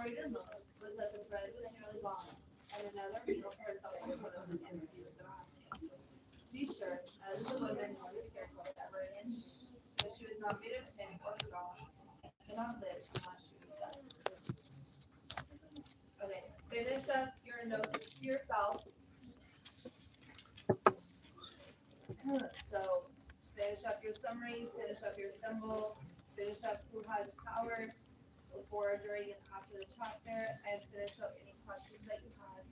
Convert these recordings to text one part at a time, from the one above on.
before you did most was that the bread was nearly gone, and another meal for herself was put on the table with Damascus. To be sure, as the woman nor the scarecrow ever an inch, but she was not made of tin or straw, and cannot live unless she was dust. Okay, finish up your notes to yourself. So, finish up your summary, finish up your symbol, finish up who has power before, during, and after the chapter, and finish up any questions that you had.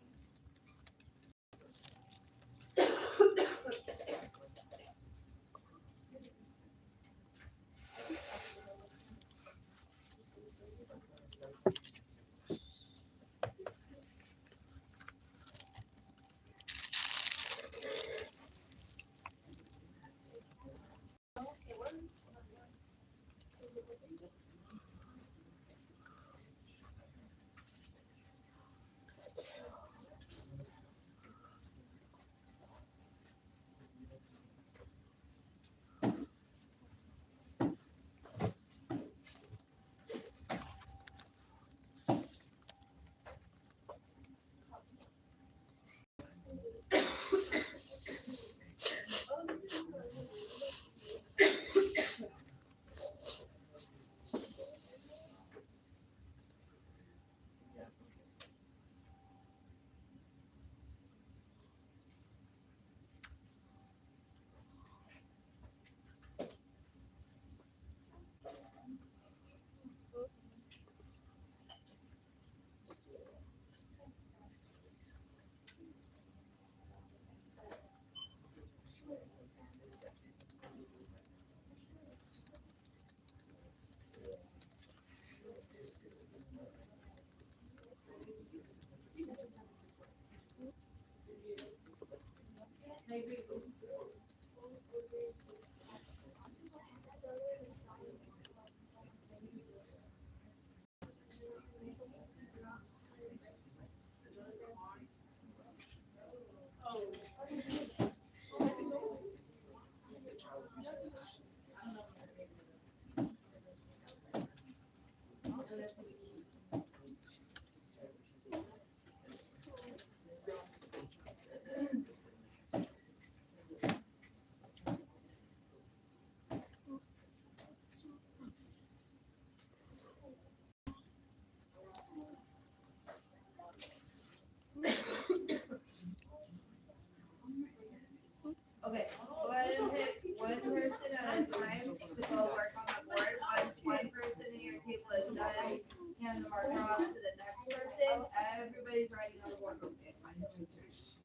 Okay, go ahead and pick one person at a time to go work on the board. Once one person in your table is done, hand the marker off to the next person. Everybody's writing on the board. Okay, yes.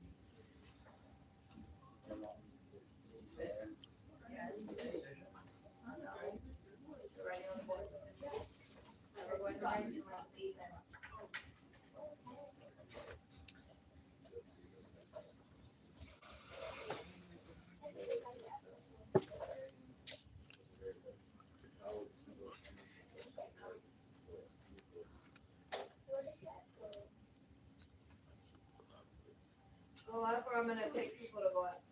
You're writing on the board. Everyone's writing. Go up, or I'm gonna pick people to go up.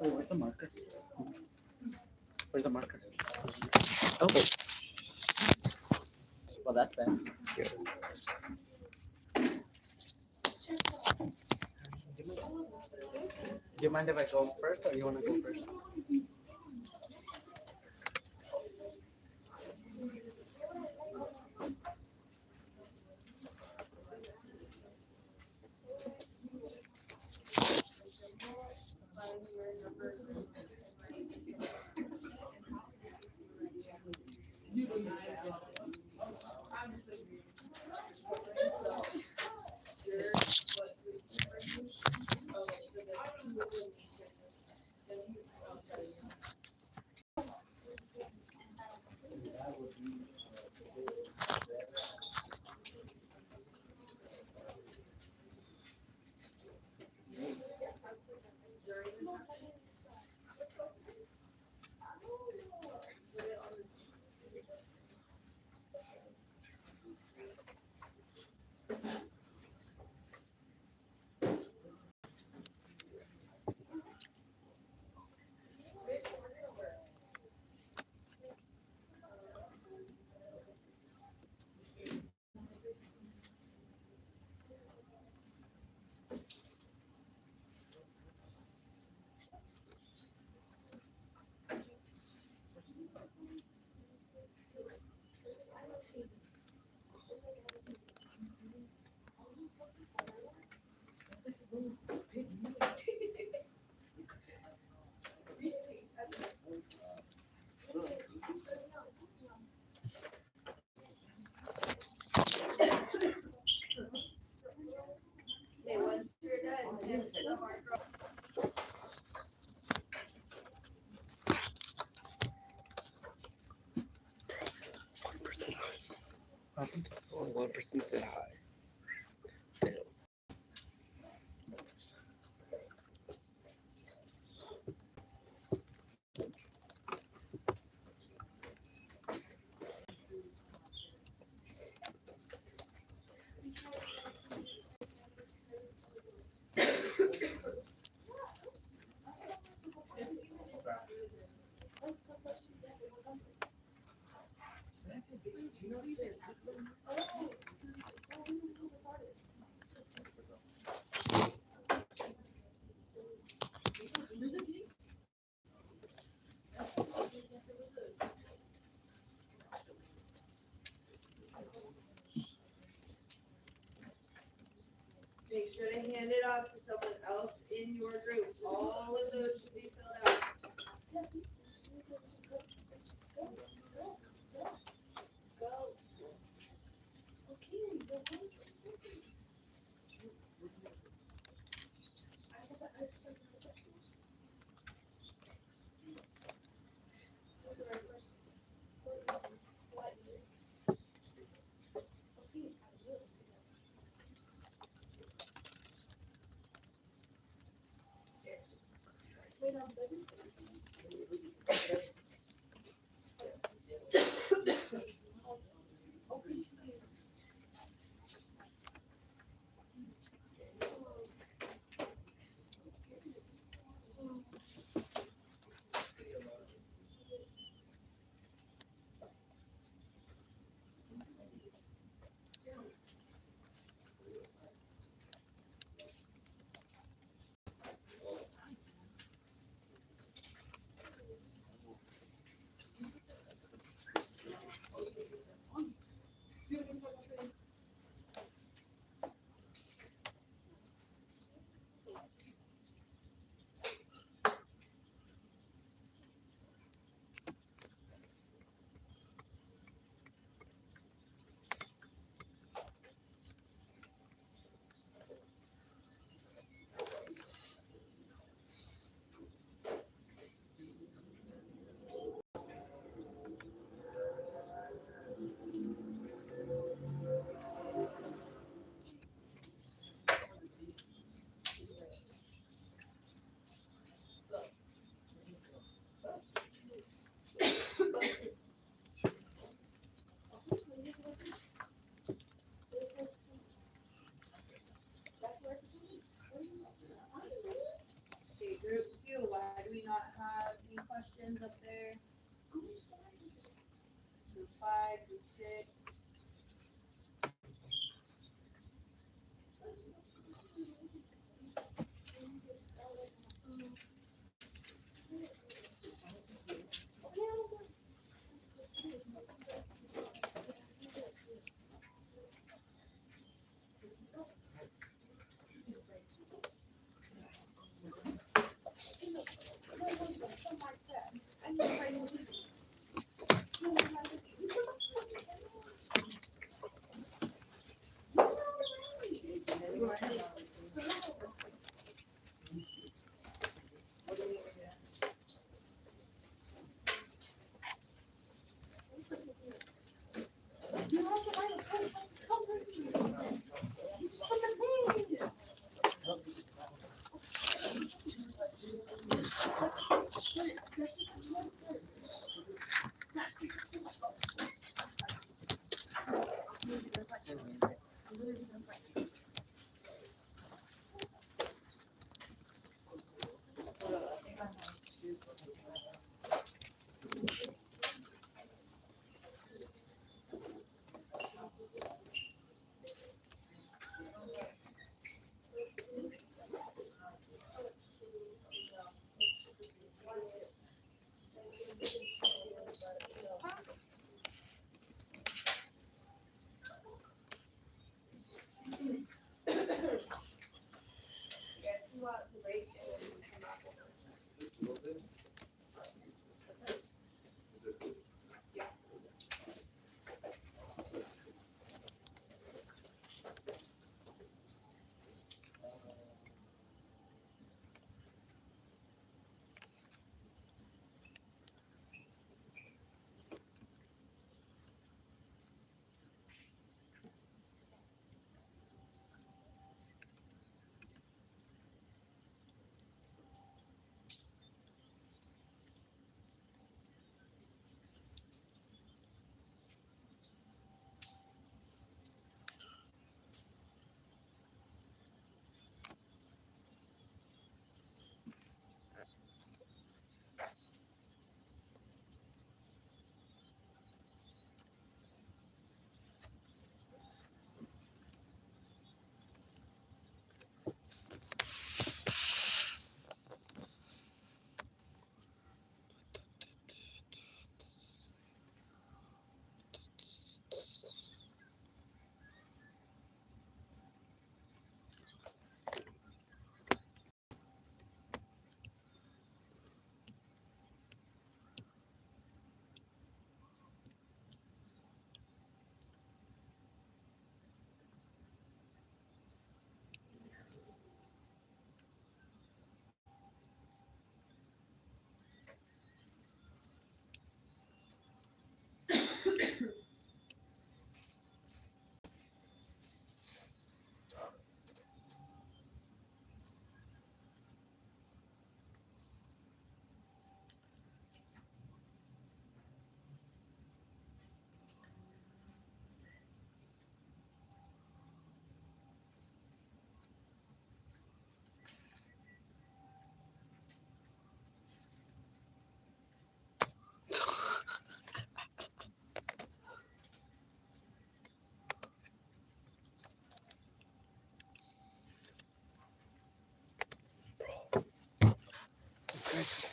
Oh, where's the marker? Where's the marker? Oh. Well, that's that. Do you mind if I go first, or you want to go first? Okay, once you're done, hit the marker. Only one person said hi. Make sure to hand it off to someone else in your group. All of those should be filled out. Okay, group 2, why do we not have any questions up there? Group 5, group 6.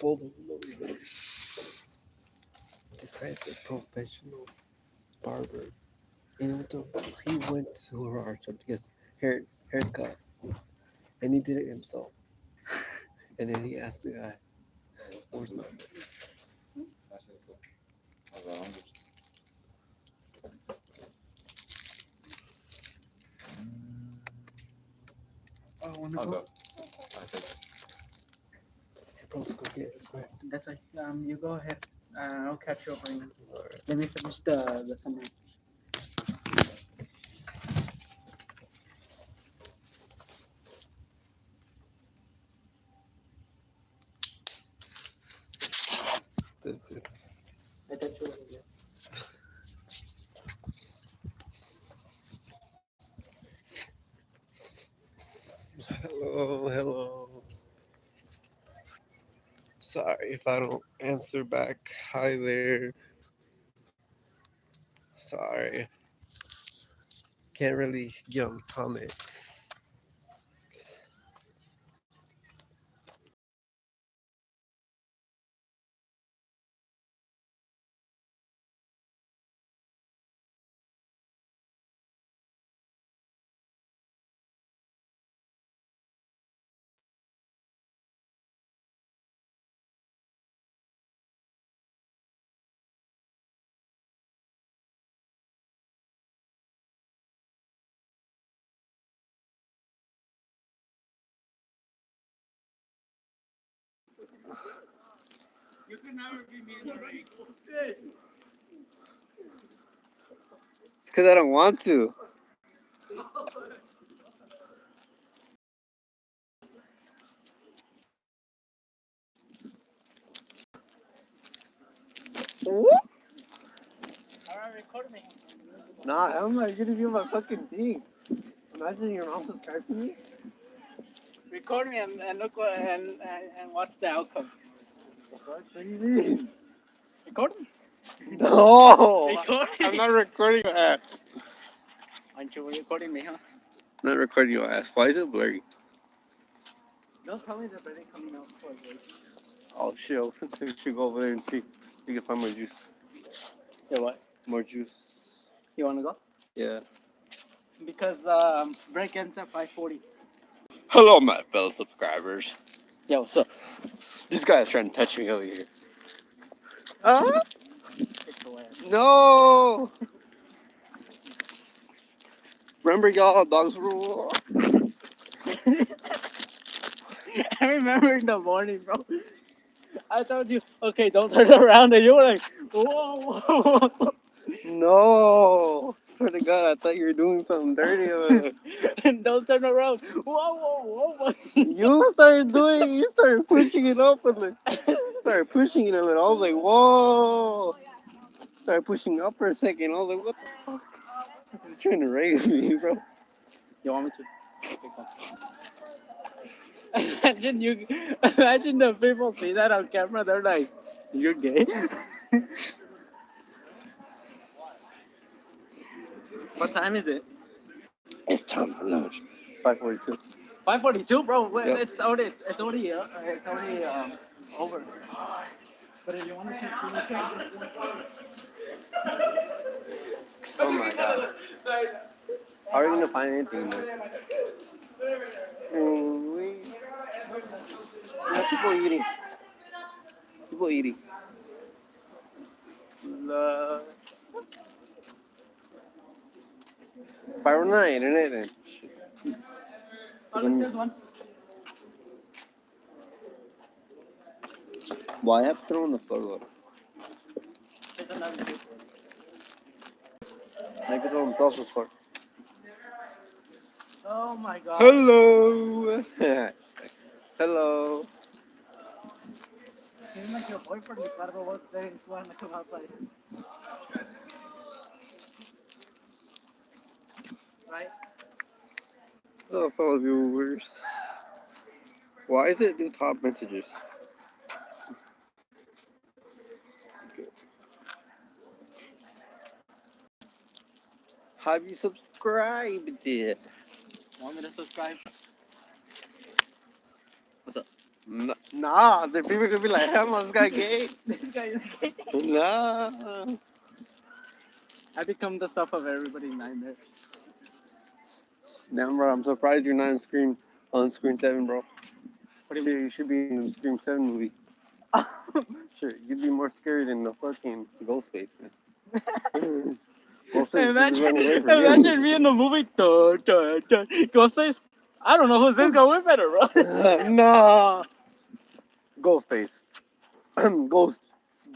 Well, this guy's a professional barber. You know what? He went to her shop to get haircut, and he did it himself. And then he asked the guy, "Where's my money?" Oh, I wanna go. Hey, bro, let's go get it. So, That's right. You go ahead. I'll catch you up right now. alright. Let me finish the summary. This dude. I got you over there. Hello, hello. Sorry if I don't answer back. Hi there. Sorry. Can't really get on comments. You can never be me in the right. It's because I don't want to. Alright, record me. Nah, how am I gonna do my fucking thing? Imagine your mom subscribed to me. Record me and look what and watch the outcome. What do you mean? Record me. No! Record me. I'm not recording your ass. Aren't you recording me, huh? I'm not recording your ass. Why is it blurry? Don't tell me that they're coming out for a Oh shit, I was gonna say we should go over there and see if we can find more juice. Yeah, what? More juice. You wanna go? Yeah. Because break ends at 5:40. Hello, my fellow subscribers. Yeah, what's up? This guy's trying to touch me over here. Huh? Kick your ass. No! Remember y'all, dogs rule? I remember in the morning, bro. I told you, okay, don't turn around, and you were like, whoa, whoa, whoa. No! Swear to God, I thought you were doing something dirty over there. And don't turn around. Whoa, whoa, whoa. You started pushing it up and like, started pushing it a little. I was like, whoa! Started pushing up for a second. I was like, what the fuck? You're trying to raise me, bro. You want me to? Imagine you, imagine the people see that on camera. They're like, "You're gay." What time is it? It's time for lunch. 5:42. 5:42, bro. Wait, Yep. it's already over. But if you want to see Oh my god. How are you gonna find anything, man? People eating. People eating. love. If I run out of internet, then shit. Oh, look, there's one. Why have to throw on the floor though? There's another two. I could throw on the floor. Oh my god. Hello. Hello. Seems like your boyfriend Ricardo was there and trying to come outside. Right? Hello, fellow viewers. Why is it do top messages? Have you subscribed yet? Want me to subscribe? What's up? Nah, the people could be like, hell no, this guy gay. This guy is gay. Nah. I become the stuff of everybody's nightmare. Damn, bro, I'm surprised you're not on Scream 7, bro. What do you Shit, you should be in the Scream 7 movie. Shit, you'd be more scary than the fucking Ghostface, man. Ghostface would be running away from you. Imagine me in the movie. Ghostface. I don't know who's this guy with better, bro. Nah. Ghostface.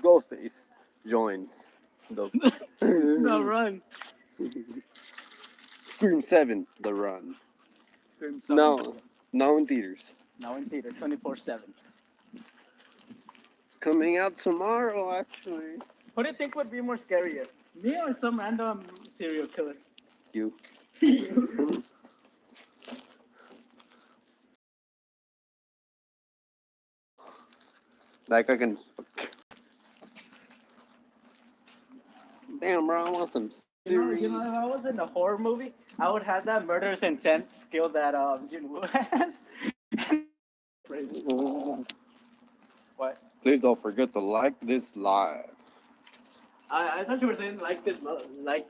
Ghostface joins the The run. Scream 7, The Run. No, now in theaters. Now in theater, 24/7. It's coming out tomorrow, actually. What do you think would be more scarier? Me or some random serial killer? You. Like I can. Damn, bro, I want some serious. If I was in a horror movie, I would have that murderous intent skill that Jin Woo has. What? Please don't forget to like this live. I thought you were saying like this. I was like,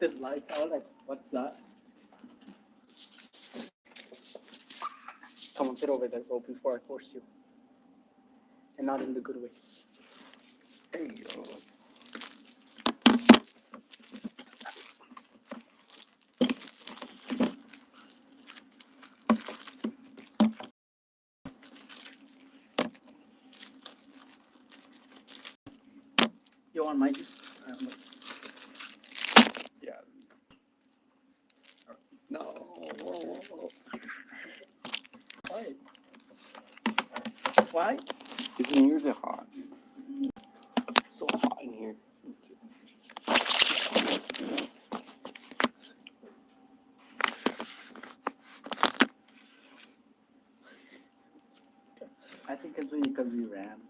what's that? Come on, get over there, bro, before I force you. And not in the good way. Hey, yo. You want my juice? Yeah. No. Whoa. Why? Why? It's music hot. So hot in here. I think it's because we ran.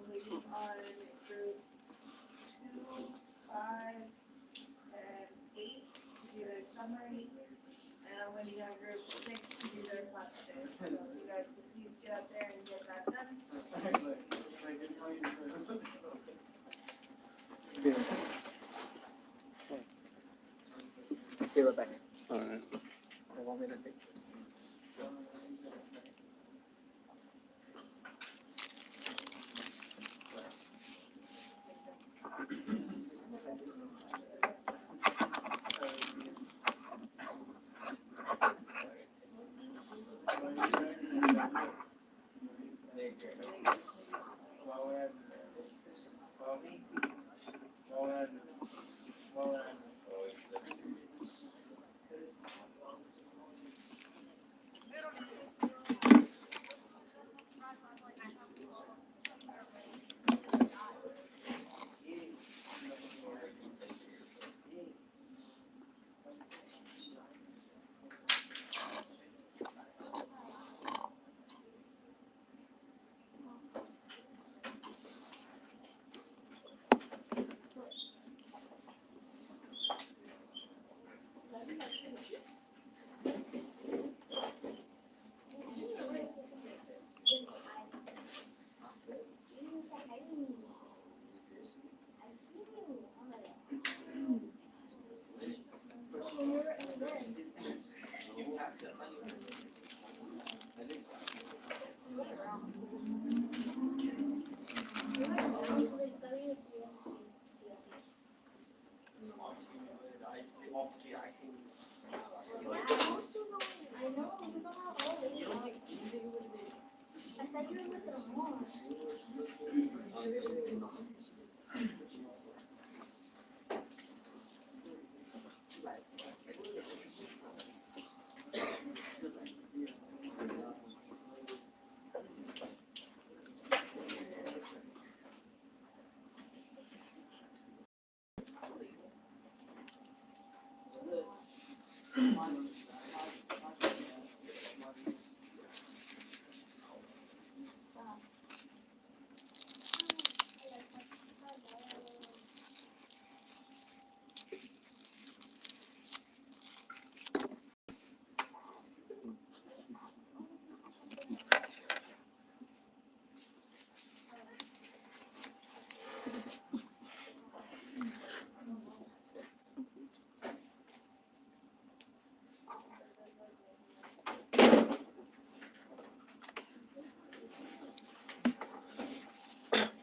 waiting on groups 2, 5, and 8 to do their summary. And I'm waiting on group 6 to do their question. So if you guys could please get up there and get that done. Okay, right back. Alright. I want me to take.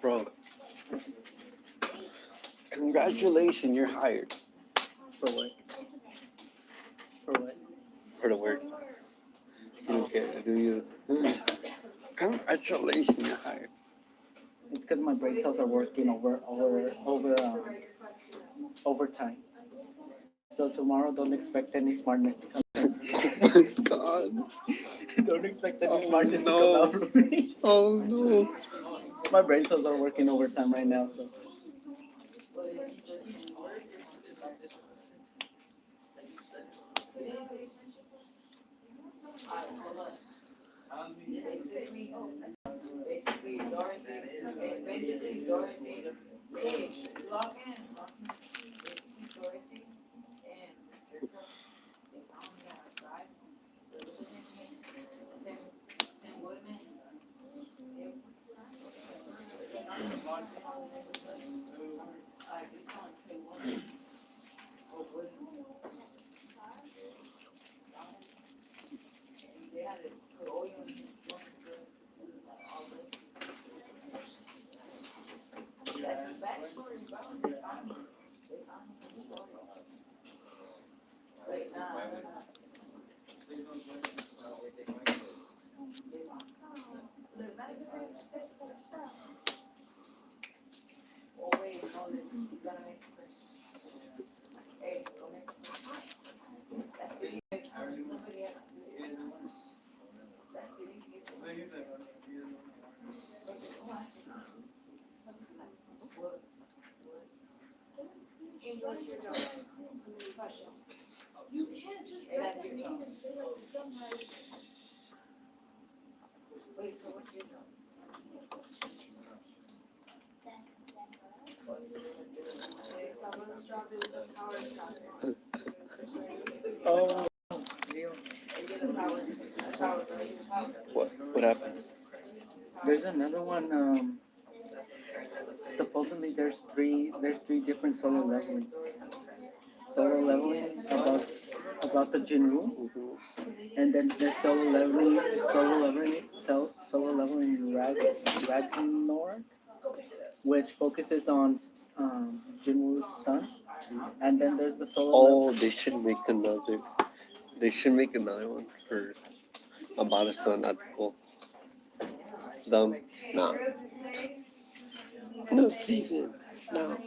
Bro, congratulations, you're hired For what? For what? for the work. You don't care, do you? Congratulations, you're hired. It's because my brain cells are working overtime. So tomorrow, don't expect any smartness to come. Oh my god. Don't expect any Oh, smartness to no. come out from me. Oh no. My brain cells are working overtime right now, so. Basically, Dorothy, hey, log in. Dorothy and the Scarecrow, they found me outside. Tim Woodman. Yep. We found Tim Woodman. Or Woodman. And they had to put oil in his joints, all this. That's the backstory about it. They found him. They found him in the story. Like, look, not even oh, wait, no, listen, you gotta make a question. Hey, go make a question. That's the easiest one. Somebody has to do it. That's the easiest one. Okay, go ask a question. What? English, your question. You can't just write the name and say like somebody. Wait, so what's your job? other one, supposedly there's three different solo levelings. Solo leveling about the Jinru, and then there's solo leveling in Ragnarok, which focuses on Jinwoo's son, and then there's the solo. Oh, they should make another. They should make another one for about a son at school. Dumb. Okay, Nah. group 6. No season. No.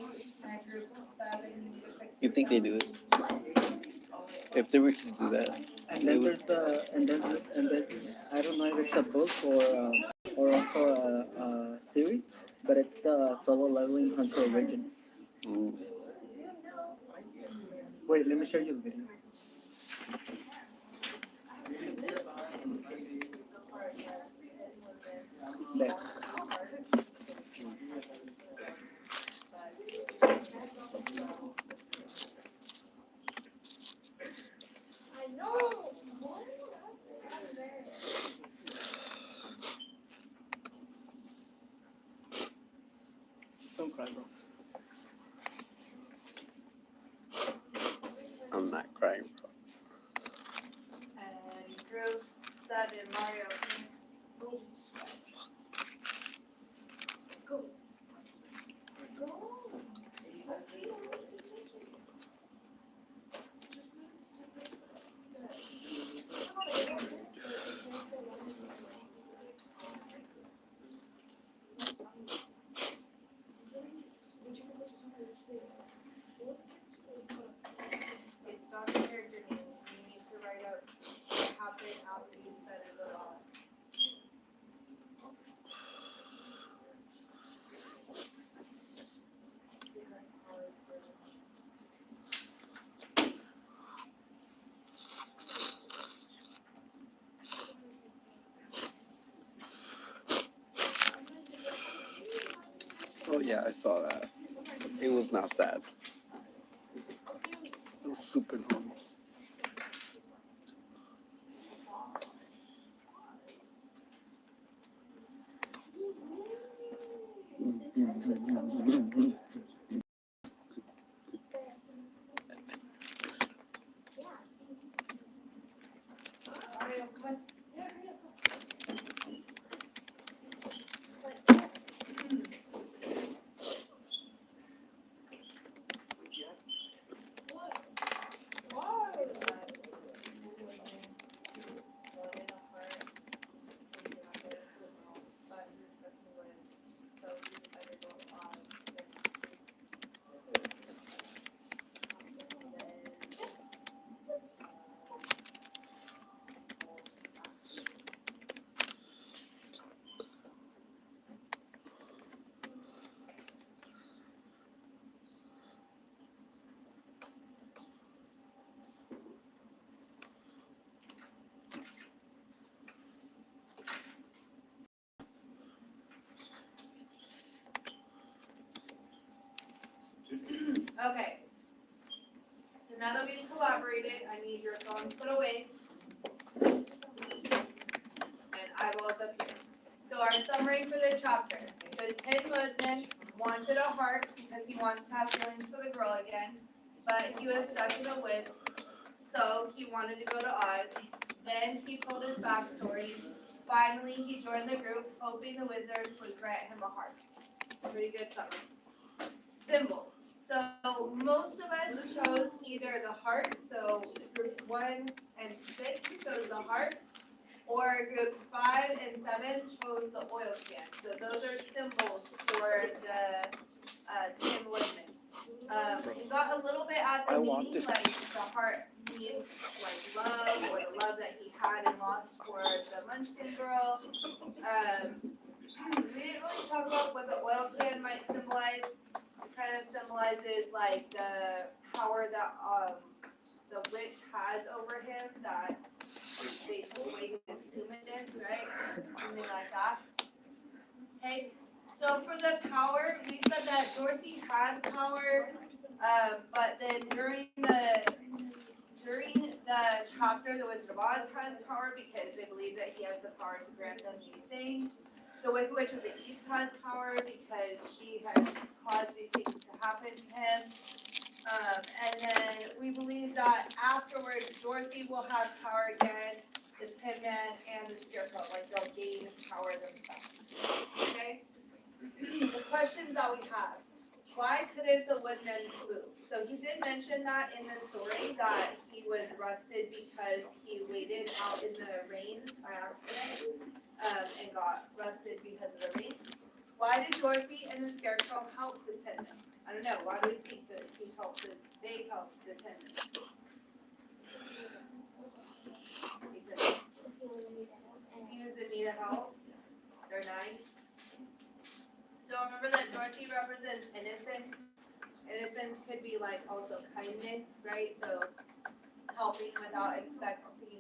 And group 7, you need to fix You think they do it? If they were to do that, And they then would. there's the and then I don't know if it's a book or also a series, but it's the solo leveling Hunter Origin. Mm. Wait, let me show you the video. There. I know. Don't cry, bro. I'm not crying, bro. And group 7, Mario. Go. Go. Go. It's not the character name. You need to write out what happened after you decided to go to Oz. Oh yeah, I saw that. It was not sad. It was super normal. Mario, come on. Okay. So now that we've collaborated, I need your phones put away. And eyeballs up here. So our summary for the chapter. The Tin Woodman wanted a heart because he wants to have feelings for the girl again, but he was stuck in the woods, so he wanted to go to Oz. Then he told his backstory. Finally, he joined the group, hoping the wizard would grant him a heart. Pretty good summary. Symbols. So most of us chose either the heart, so groups 1 and 6 chose the heart, or groups 5 and 7 chose the oil can. So those are symbols for the Tin Woodman. We got a little bit at the meaning, like the heart means like love, or the love that he had and lost for the Munchkin girl. We didn't really talk about what the oil can might symbolize. It kind of symbolizes like the power that the witch has over him, that they take away his humanness, right? Something like that. Okay. So for the power, we said that Dorothy had power, but then during the chapter, the Wizard of Oz has power because they believe that he has the power to grant them these things. The Wicked Witch of the East has power because she has caused these things to happen to him. And then we believe that afterwards, Dorothy will have power again, the Tin Man, and the Scarecrow. Like they'll gain power themselves. Okay? The questions that we have. Why couldn't the Woodman move? So he did mention that in the story that he was rusted because he waited out in the rain by accident and got rusted because of the rain. Why did Dorothy and the Scarecrow help the Tin Man? I don't know. Why do we think that they helped the Tin Man? Because he was in need of help. They're nice. So remember that Dorothy represents innocence. Innocence could be like also kindness, right? So helping without expecting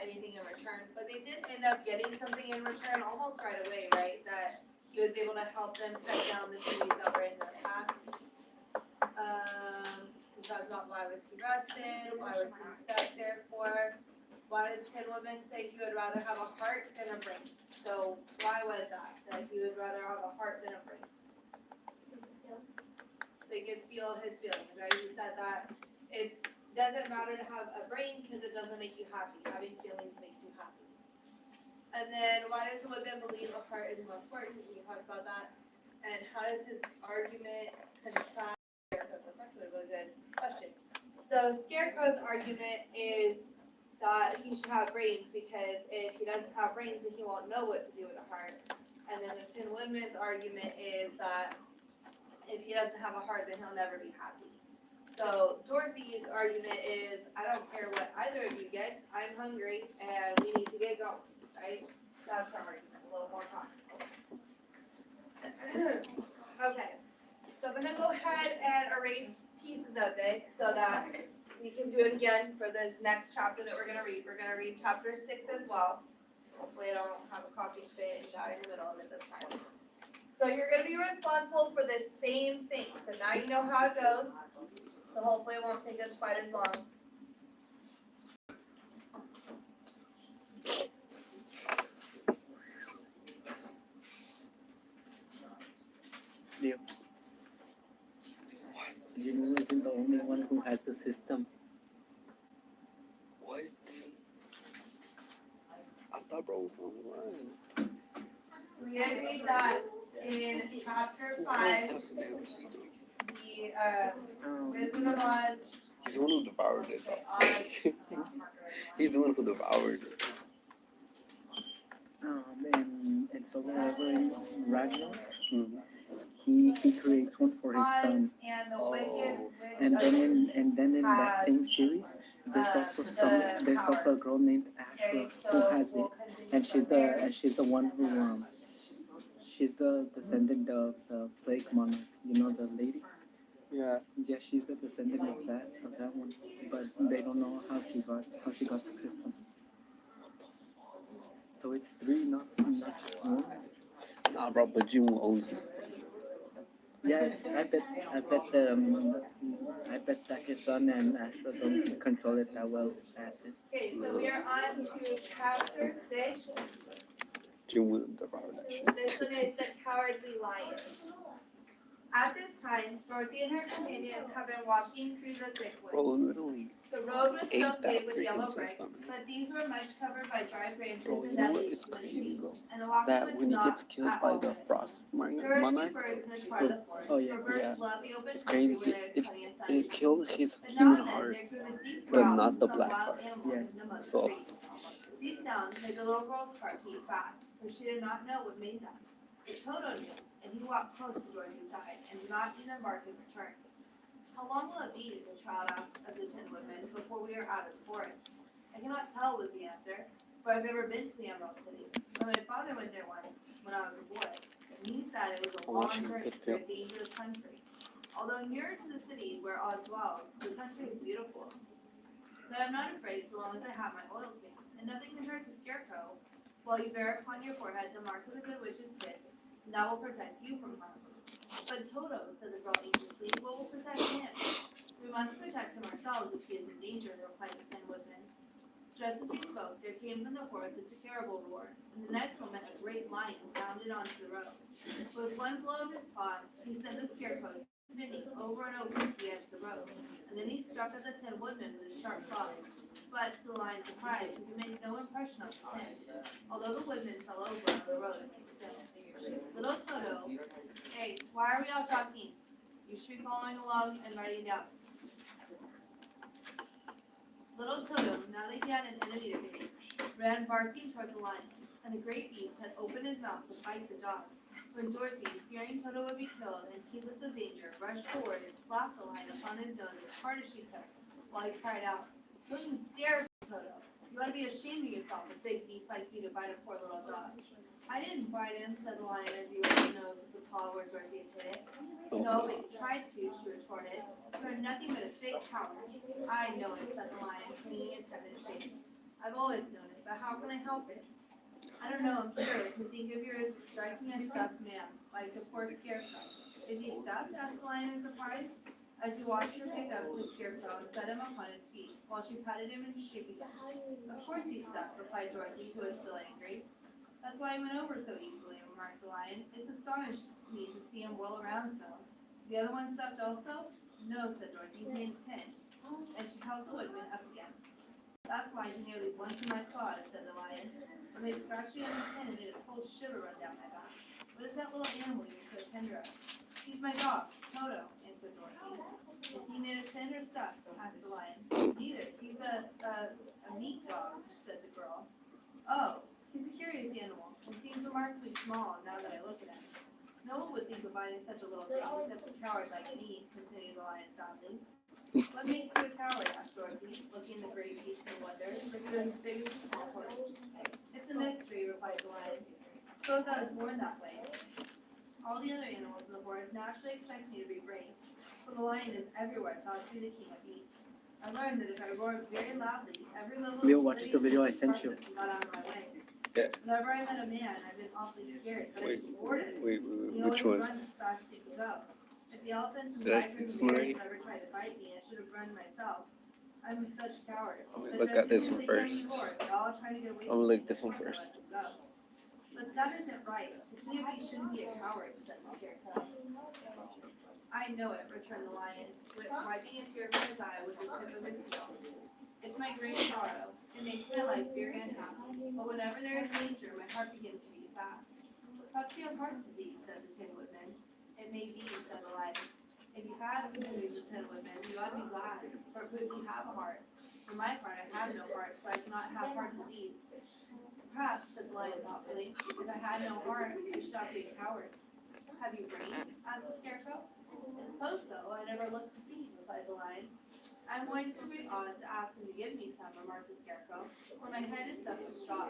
anything in return. But they did end up getting something in return almost right away, right? That he was able to help them cut down the trees that were in their path. We talked about why was he arrested, why was he stuck there for, why did the Tin Woman say he would rather have a heart than a brain? So why was that? That he would rather have a heart than a brain? So he could feel his feelings, right? He said that it doesn't matter to have a brain because it doesn't make you happy. Having feelings makes you happy. And then why does the Woodman believe a heart is more important? We talked about that. And how does his argument contrast Scarecrow's? That's actually a really good question. So Scarecrow's argument is that he should have brains because if he doesn't have brains, then he won't know what to do with a heart. And then the Tin Woodman's argument is that if he doesn't have a heart, then he'll never be happy. So Dorothy's argument is, I don't care what either of you gets, I'm hungry and we need to get going, right? That's our argument, a little more practical. Okay, so I'm gonna go ahead and erase pieces of this so that we can do it again for the next chapter that we're gonna read. We're gonna read chapter 6 as well. Hopefully I don't have a copy fit and die in the middle of it this time. So you're going to be responsible for the same thing. So now you know how it goes. So hopefully it won't take us quite as long. Leo. Jimmy isn't the only one who has the system. What? I thought bro was on the line. So we agreed that in chapter 5, the Wizard of Oz. He's the one who devoured it. Okay, Oz. He's the one who devoured it. And so whenever in Ragnarok, Mm-hmm. he creates one for his Oz son. and the Wicked Witch And of then the in East that has, same series, there's also a girl named Ashra okay, who so has it, we'll continue and from there. she's the one who she's the descendant of the plague monarch. You know the lady. Yeah. Yeah, she's the descendant of that one, but they don't know how she got the system. So it's 3, not just 1. Nah, bro, but Jim owns it. Yeah, I bet that his son and Ashra don't control it that well as it. Okay, so we are on to chapter 6. Jim will devour that shit. This one is the Cowardly Lion. At this time, Dorothy and her companions have been walking through the thick Bro, woods. literally The road was ate so that paved with freaking yellow bricks, system. but these were much covered by dry branches Bro, and you know dead what? leaves It's from the crazy, trees, bro. and the walking That was when he not gets killed at by all the menacing. frost There are a few monarch, birds in this part of the forest, Oh, yeah. for birds Yeah. love the open it's country crazy. where there's plenty of It sunshine. killed his But now human and then heart, there came a deep but growl not from the some black wild heart. animal Yeah. hidden among the So- trees. These sounds made the little girl's heart beat fast, but she did not know what made them. But Toto knew, and he walked close to Dorothy's side and did not even bark in return. How long will it be, the child asked of the Tin Woodman, before we are out of the forest? I cannot tell, was the answer, for I've never been to the Emerald City. But my father went there once, when I was a boy, and he said it was a I'm long watching journey good through a films. dangerous country. Although nearer to the city where Oz dwells, the country is beautiful. But I'm not afraid so long as I have my oil can, and nothing can hurt the Scarecrow. While you bear upon your forehead the mark of the Good Witch's kiss, and that will protect you from harm. But Toto, said the girl anxiously, what will protect him? We must protect him ourselves if he is in danger, replied the Tin Woodman. Just as he spoke, there came from the forest a terrible roar, and the next moment a great lion bounded onto the road. With one blow of his paw, he sent the scarecrow spinning over and over to the edge of the road, and then he struck at the Tin Woodman with his sharp claws. But to the lion's surprise, he could make no impression on the tin, although the woodman fell over on the road and lay still. Little Toto, hey, why are we all talking? You should be following along and writing down. Little Toto, now that he had an enemy to face, ran barking toward the lion, and the great beast had opened his mouth to bite the dog. When Dorothy, fearing Toto would be killed and heedless of danger, rushed forward and slapped the lion upon his nose as hard as she could, while he cried out, "Don't you dare, Toto! You ought to be ashamed of yourself, a big beast like you to bite a poor little dog." "I didn't bite him," said the lion as he rubbed his nose with the paw where Dorothy had hit it. "No, but you tried to," she retorted. "You are nothing but a big coward." "I know it," said the lion, cleaning his head and shaking. "I've always known it, but how can I help it? I don't know, I'm sure. To think of you as striking a stuffed man, like the poor scarecrow." "Is he stuffed?" asked the lion in surprise, as he watched her pick up the scarecrow and set him upon his feet, while she patted him and shaking him. "Of course he's stuffed," replied Dorothy, who was still angry. "That's why he went over so easily," remarked the lion. "It's astonished me to see him whirl around so. Is the other one stuffed also?" "No," said Dorothy, "he's made of tin." And she held the woodman up again. "That's why he nearly went to my claws," said the lion. "When they scratched me on the tin, it made a cold shiver run down my back. What is that little animal you're so tender of?" "He's my dog, Toto," answered Dorothy. "Is he made of tin or stuffed?" asked the lion. "Neither. He's a meat dog," said the girl. "Oh, he's a curious animal, and seems remarkably small now that I look at him. No one would think of biting such a little thing except a coward like me," continued the lion sadly. "What makes you a coward?" asked Dorothy, looking at the great beast in wonder, for he was as big as a small horse. "It's a mystery," replied the lion. "Suppose I was born that way. All the other animals in the forest naturally expect me to be brave, so the lion is everywhere thought to be the king of beasts. I learned that if I roared very loudly, every little Leo, watch the video I sent you. got out of my way. Yeah. Whenever I met a man, I've been awfully scared, but I Wait, just roared at him. wait, He which always one? runs as fast as he can go. If the elephants and Did I see tigers this and one bears already? never tried to bite me, I should have run myself. I'm such a coward. I'm gonna But look just at this because one they hear me first. roar, they're all trying to get away I'm gonna from look me, this of one course I first. let them go. "But that isn't right. The king of beasts shouldn't be a coward," said the scarecrow. "I know it," returned the lion, wiping a tear from his eye with the tip of his heel. "It's my great sorrow. It makes my life very unhappy. But whenever there is danger, my heart begins to beat fast." "Perhaps you have heart disease," said the Tin Woodman. "It may be," said the lion. "If you have," continued the Tin Woodman, "you ought to be glad, for it proves you have a heart. For my part, I have no heart, so I cannot have heart disease." "Perhaps," said the lion thoughtfully, "if I had no heart, I should not be a coward." "Have you brains?" asked the scarecrow. "I suppose so. I never looked to see," replied the lion. "I'm going to the Great Oz to ask him to give me some," remarked the scarecrow, "for my head is stuffed with straw.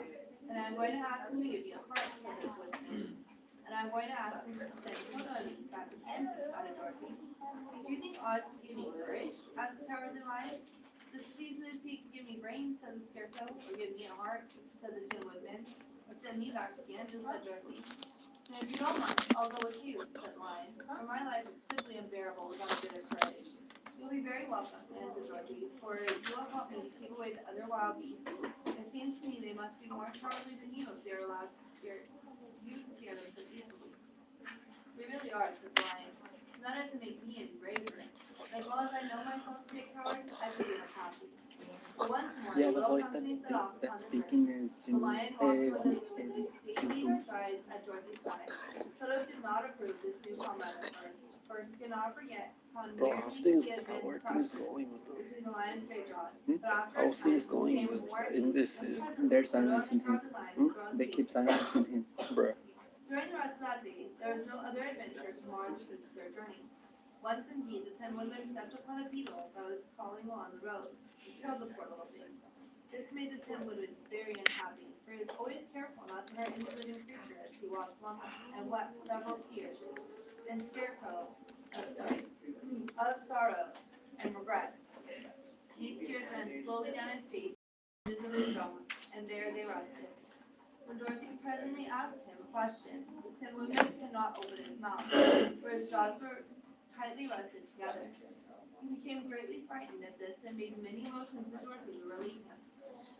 And I'm going to ask him to give me a heart," said the woodsman. "And I'm going to ask him to send Toto and me back to Kansas," added Dorothy. "Do you think Oz can give me courage?" asked the cowardly lion. "Just as easily as he can give me brains," said the scarecrow. "Or give me a heart," said the Tin Woodman. "Or send me back to Kansas," said Dorothy. "Then if you don't mind, I'll go with you," said the lion, "for my life is simply unbearable without a bit of courage." "You'll be very welcome," answered Dorothy, "for you will help me to keep away the other wild beasts. It seems to me they must be more cowardly than you if they are allowed to scare them so easily." "They really are," said the lion. "And that doesn't make me any braver. As well as I know myself to be a coward, I feel happy." But once more, Yeah, the the little voice company set that's off upon that's their speaking journey. is The lion walked with is his dainty strides at Dorothy's side. Toto did not approve this new comrade at first, for he could not forget how Bro, nearly how's things, he had how been are things crushed going with those? between the lion's great jaws. Hmm? But after a How's time, things he going became with more at in ease, this? and presently, They're Toto and the silencing him. cowardly lion Hmm? grown They to keep silencing him. Bruh. During the rest of that day, there was no other adventure to mar the peace of their journey. Once indeed, the Tin Woodman stepped upon a beetle that was crawling along the road, and killed the poor little thing. This made the Tin Woodman very unhappy, for he was always careful not to hurt any living creature as he walked along, and wept several tears, and of sorrow and regret. These tears ran slowly down his face, and the edges of his jaw, and there they rested. When Dorothy presently asked him a question, the Tin Woodman could not open his mouth, for his jaws were tightly rested together. He became greatly frightened at this and made many motions to Dorothy to relieve him.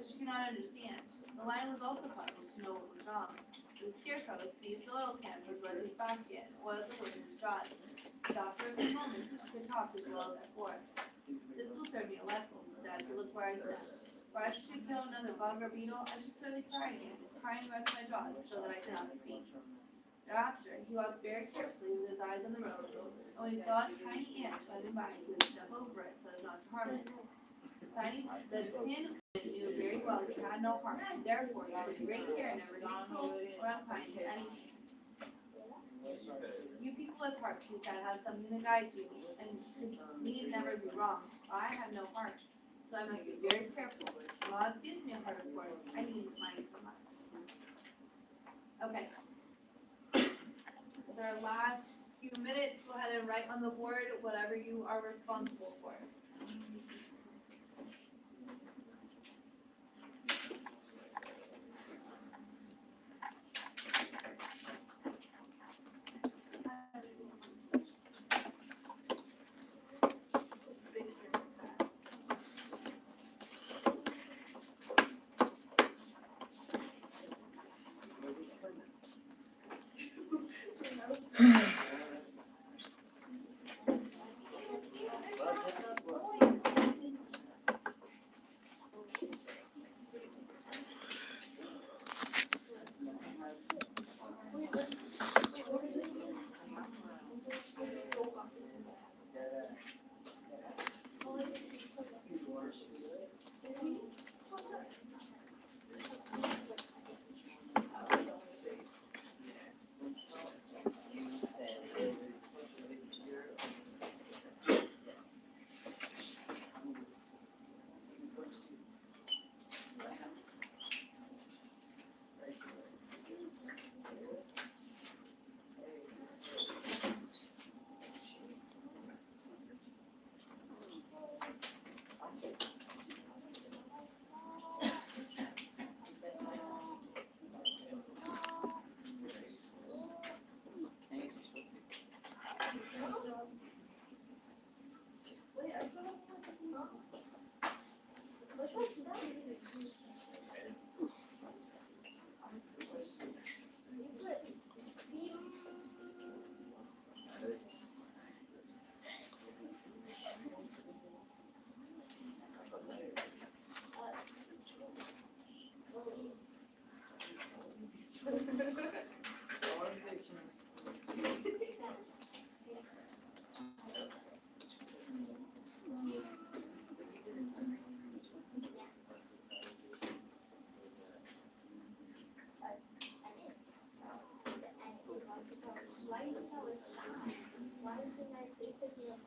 but she could not understand. The lion was also puzzled to know what was wrong. The scarecrow seized the oil can from Brother's basket and oiled the wood in straws. Stopped for a few moments to talk as well as before. This will serve me a lesson, he said, to look where I step. For I should kill another bug or beetle, I should surely cry again, cry and rest my jaws so that I cannot speak. Thereafter, he walked very carefully with his eyes on the road, and when he saw a tiny ant swimming by, he would step over it so as not to harm it. The tin knew very well he had no heart, and therefore he took great care never to be or unkind to anything. You people with hearts, he said, have something to guide you, and need never be wrong. I have no heart, so I must be very careful. Laws gives me a heart, of course. I needn't mind so much. Okay. With our last few minutes, go ahead and write on the board whatever you are responsible for. Why is the United States taking a